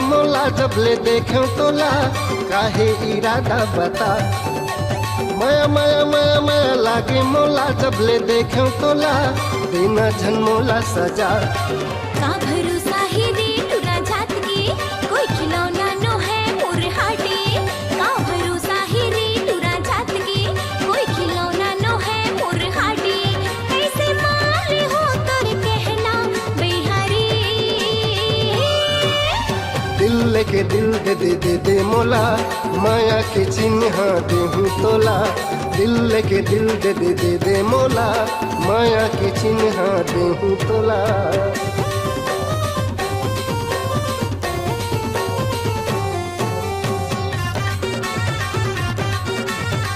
मोला जब ले देखूं तोला काहे इरादा बता। माया माया माया माया लागे मोला जब ले देखूं तोला बिना झन मोला सजा। का भरोसा ही रे टूरा जात के कोई खिलौना नो है मोर हाटे। का भरोसा ही रे टूरा जात के कोई खिलौना नो है मोर हाटे। कैसे मारे हो कर कहना बिहारी। दिल लेके दिल दे दे दे दे मोला माया के चिन्ह देहूं तोला। दिल लेके दिल दे दे दे दे मोला माया के चिन्ह देहूं तोला।